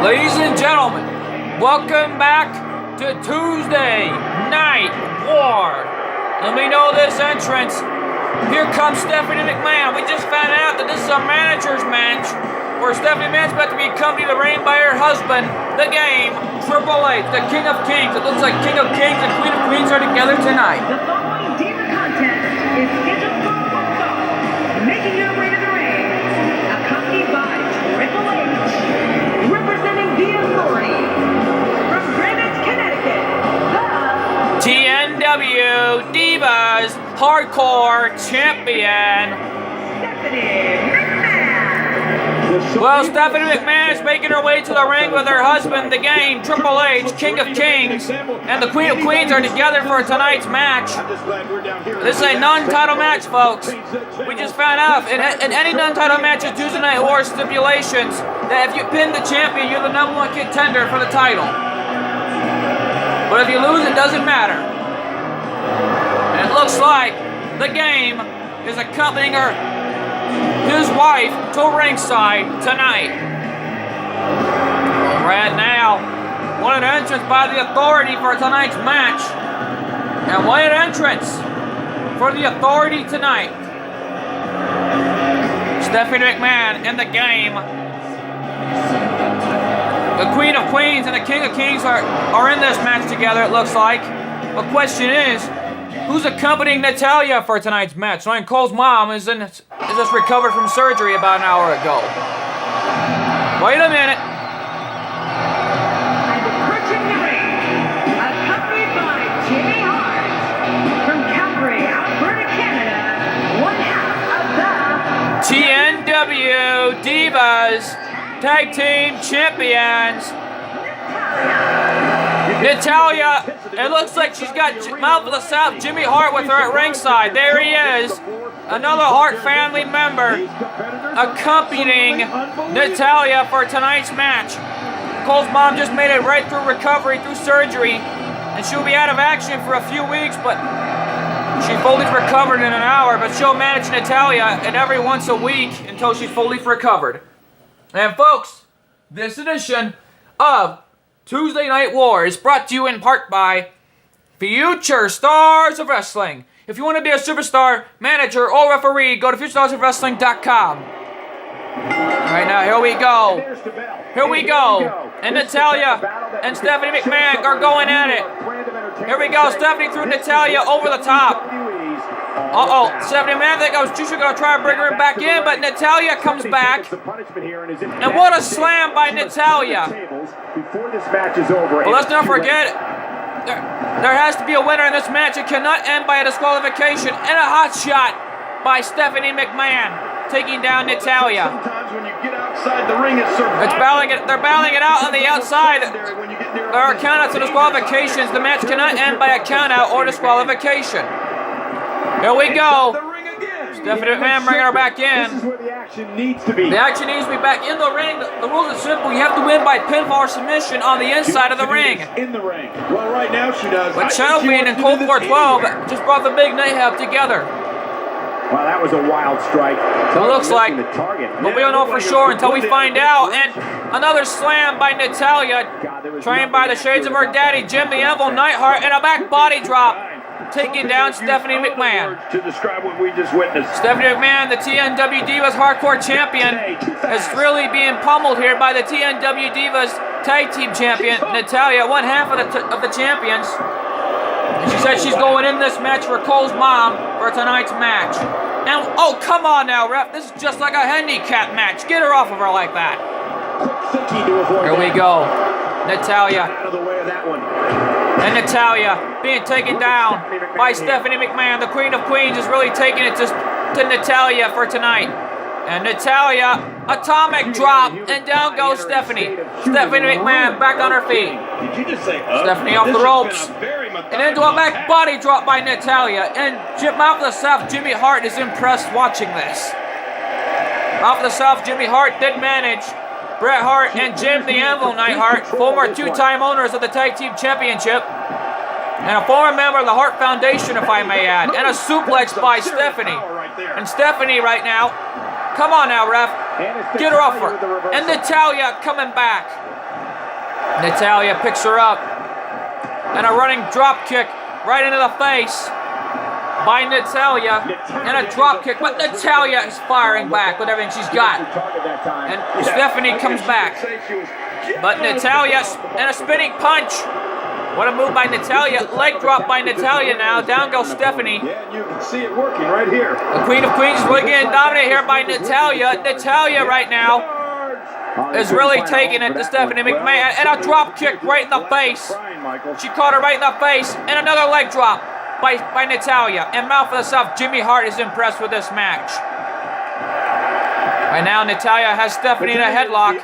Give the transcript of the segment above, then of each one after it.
Ladies and gentlemen, welcome back to Tuesday Night War. Let me know this entrance. Here comes Stephanie McMahon. We just found out that this is a manager's match where Stephanie McMahon's about to be accompanied to the ring by her husband, the Game, Triple H, the King of Kings. It looks like King of Kings and Queen of Queens are together tonight. The following Diva contest is scheduled for one fall, making her way to the ring, accompanied by Triple H, representing the Authority, from Greenwich, Connecticut, the TNW Divas Hardcore Champion. Stephanie McMahon. Well, Stephanie McMahon is making her way to the ring with her husband, the Game, Triple H, King of Kings, and the Queen of Queens are together for tonight's match. This is a non-title match, folks. We just found out in any non-title matches, Tuesday Night War stipulations that if you pin the champion, you're the #1 contender for the title. But if you lose, it doesn't matter. And it looks like the Game is accompanying his wife to ringside tonight. Right now, what an entrance by the Authority for tonight's match. And what an entrance for the Authority tonight. Stephanie McMahon and the Game. The Queen of Queens and the King of Kings are in this match together, it looks like. The question is, who's accompanying Natalya for tonight's match? Ryan Cole's mom is just recovered from surgery about an hour ago. Wait a minute. And approaching the ring, accompanied by Jimmy Hart, from Calgary, Alberta, Canada, one half of the TNW Divas Tag Team Champions. Natalya, it looks like she's got Mouth of the South, Jimmy Hart, with her at ringside. There he is. Another Hart family member accompanying Natalya for tonight's match. Cole's mom just made it right through recovery, through surgery, and she'll be out of action for a few weeks, but she fully recovered in an hour, but she'll manage Natalya and every once a week until she's fully recovered. And folks, this edition of Tuesday Night War is brought to you in part by Future Stars of Wrestling. If you want to be a superstar, manager, or referee, go to futurestarsofwrestling.com. Alright, now here we go. Here we go. And Natalya and Stephanie McMahon are going at it. Here we go. Stephanie threw Natalya over the top. Uh-oh. Stephanie McMahon, I think she was going to try to bring her back in, but Natalya comes back. And what a slam by Natalya. Well, let's not forget, there has to be a winner in this match. It cannot end by a disqualification. And a hot shot by Stephanie McMahon, taking down Natalya. They're battling it out on the outside. There are countouts and disqualifications. The match cannot end by a countout or disqualification. Here we go. Stephanie McMahon bringing her back in. This is where the action needs to be. The action needs to be back in the ring. The rules are simple. You have to win by pinfall or submission on the inside of the ring. In the ring. Well, right now she does. But Champion and Colt 412 just brought the big Mayhem together. Wow, that was a wild strike. It looks like, but we don't know for sure until we find out. And another slam by Natalya, trained by the shades of her daddy, Jim the Anvil Neidhart, and a back body drop, taking down Stephanie McMahon. To describe what we just witnessed. Stephanie McMahon, the TNW Divas Hardcore Champion, is really being pummeled here by the TNW Divas Tag Team Champion, Natalya, one half of the champions. And she said she's going in this match for Cole's mom for tonight's match. And, oh, come on now, ref. This is just like a handicap match. Get her off of her like that. Here we go. Natalya. Out of the way of that one. And Natalya being taken down by Stephanie McMahon. The Queen of Queens is really taking it to Natalya for tonight. And Natalya, atomic drop, and down goes Stephanie. Stephanie McMahon back on her feet. Did you just say Stephanie off the ropes. And into a back body drop by Natalya. And Mouth of the South, Jimmy Hart is impressed watching this. Mouth of the South, Jimmy Hart did manage Bret Hart and Jim the Anvil Neidhart, former two-time owners of the Tag Team Championship, and a former member of the Hart Foundation, if I may add, and a suplex by Stephanie. And Stephanie right now, come on now, ref, get her off her. And Natalya coming back. Natalya picks her up. And a running drop kick right into the face by Natalya. And a drop kick, but Natalya is firing back with everything she's got. And Stephanie comes back. But Natalya, and a spinning punch. What a move by Natalya. Leg drop by Natalya now. Down goes Stephanie. Yeah, you can see it working right here. The Queen of Queens is really getting dominated here by Natalya. Natalya right now is really taking it to Stephanie McMahon. And a drop kick right in the face. She caught her right in the face. And another leg drop by Natalya. And Mouth of the South, Jimmy Hart is impressed with this match. Right now, Natalya has Stephanie in a headlock.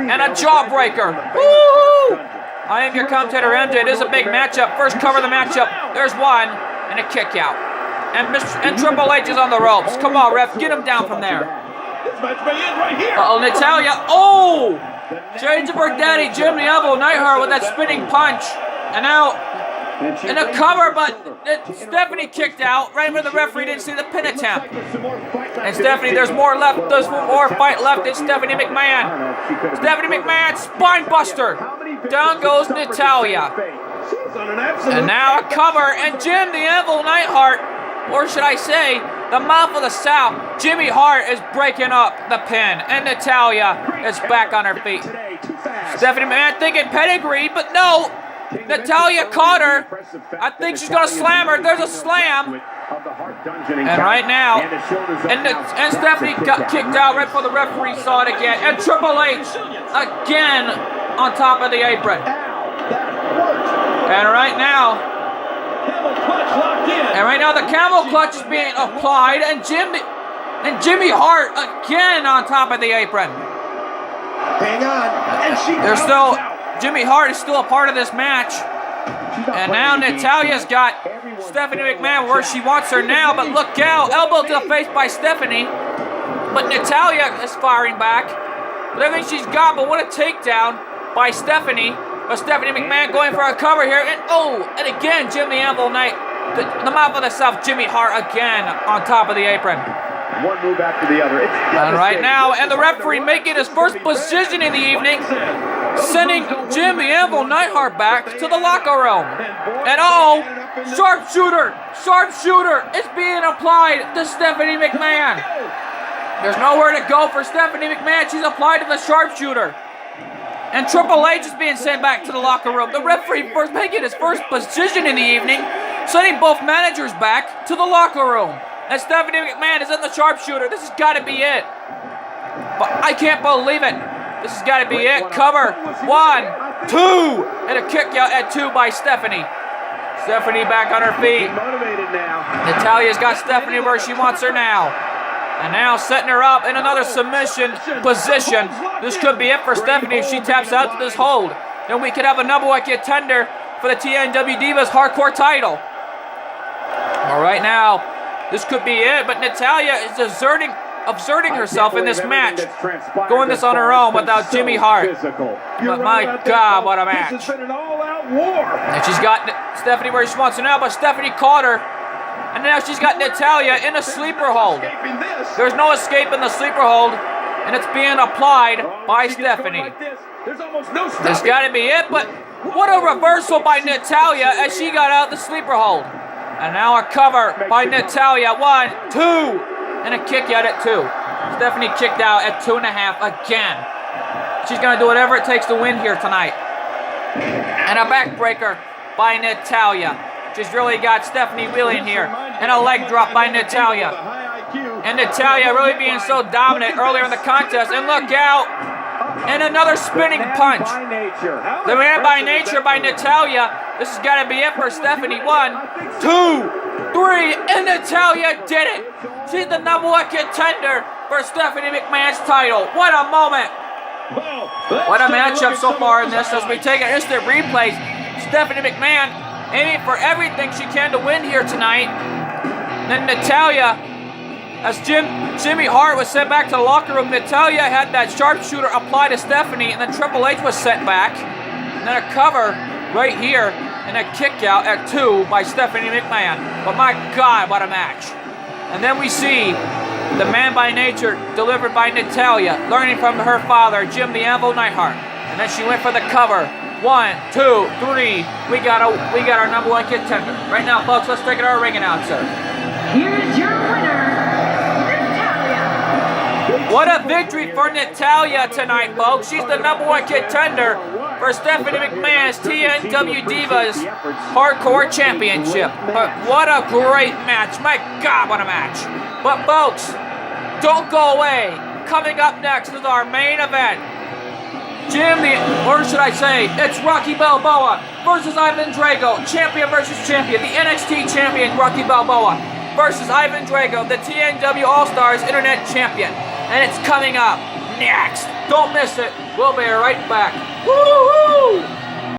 And a jawbreaker. Woo! I am your commentator, MJ. It is a big matchup. First cover of the matchup. There's one. And a kick out. And Triple H is on the ropes. Come on, ref. Get him down from there. Uh-oh, Natalya. Oh! Change of her daddy, Jim Neville Neidhart with that spinning punch. And now, in a cover, but Stephanie kicked out right when the referee didn't see the pin attempt. And Stephanie, there's more left. There's more fight left. It's Stephanie McMahon. Stephanie McMahon, spine buster. Down goes Natalya. And now a cover, and Jim the Anvil Neidhart, or should I say, the Mouth of the South, Jimmy Hart is breaking up the pin, and Natalya is back on her feet. Stephanie McMahon thinking pedigree, but no. Natalya caught her. I think she's going to slam her. There's a slam. And right now, and Stephanie got kicked out right before the referee saw it again. And Triple H again on top of the apron. And right now, the camel clutch is being applied, and Jimmy Hart again on top of the apron. Hang on. And There's still Jimmy Hart is still a part of this match. And now Natalya's got Stephanie McMahon where she wants her now, but look out, elbow to the face by Stephanie. But Natalya is firing back with everything she's got, but what a takedown by Stephanie. But Stephanie McMahon going for a cover here, and again, Jim the Anvil Knight, the Mouth of the South, Jimmy Hart again on top of the apron. One move after the other. And right now, and the referee making his first position in the evening, sending Jim the Anvil Neidhart back to the locker room. And sharpshooter is being applied to Stephanie McMahon. There's nowhere to go for Stephanie McMahon. She's applied to the sharpshooter. And Triple H is being sent back to the locker room. The referee first making his first position in the evening, sending both managers back to the locker room. And Stephanie McMahon is in the sharpshooter. This has got to be it. But I can't believe it. This has got to be it. Cover. 1, 2. And a kick out at 2 by Stephanie. Stephanie back on her feet. Natalya's got Stephanie where she wants her now. And now setting her up in another submission position. This could be it for Stephanie if she taps out to this hold. Then we could have a number one contender for the TNW Divas Hardcore title. All right, now, this could be it, but Natalya is exerting herself in this match, going this on her own without Jimmy Hart. But my God, what a match. And she's got Stephanie where she wants her now, but Stephanie caught her. And now she's got Natalya in a sleeper hold. There's no escape in the sleeper hold, and it's being applied by Stephanie. This got to be it, but what a reversal by Natalya as she got out the sleeper hold. And now a cover by Natalya. 1, 2. And a kick out at 2. Stephanie kicked out at 2.5 again. She's going to do whatever it takes to win here tonight. And a backbreaker by Natalya. She's really got Stephanie wheeling here. And a leg drop by Natalya. And Natalya really being so dominant earlier in the contest. And look out. And another spinning punch. The man by nature by Natalya. This has got to be it for Stephanie. 1, 2, 3. And Natalya did it. She's the number one contender for Stephanie McMahon's title. What a moment. What a matchup so far in this as we take an instant replay. Stephanie McMahon aiming for everything she can to win here tonight. Then Natalya, as Jimmy Hart was sent back to the locker room, Natalya had that sharpshooter applied to Stephanie, and then Triple H was sent back. And then a cover right here, and a kick out at 2 by Stephanie McMahon. But my God, what a match. And then we see the man by nature delivered by Natalya, learning from her father, Jim the Anvil Neidhart. And then she went for the cover. 1, 2, 3. We got our number one contender. Right now, folks, let's take it to our ring announcer. Here's your winner, Natalya. What a victory for Natalya tonight, folks. She's the number one contender for Stephanie McMahon's TNW Divas Hardcore Championship. But what a great match. My God, what a match. But, folks, don't go away. Coming up next is our main event. Or should I say, it's Rocky Balboa versus Ivan Drago. Champion versus champion. The NXT champion, Rocky Balboa, versus Ivan Drago, the TNW All-Stars Internet champion. And it's coming up next. Don't miss it. We'll be right back. Woo-hoo!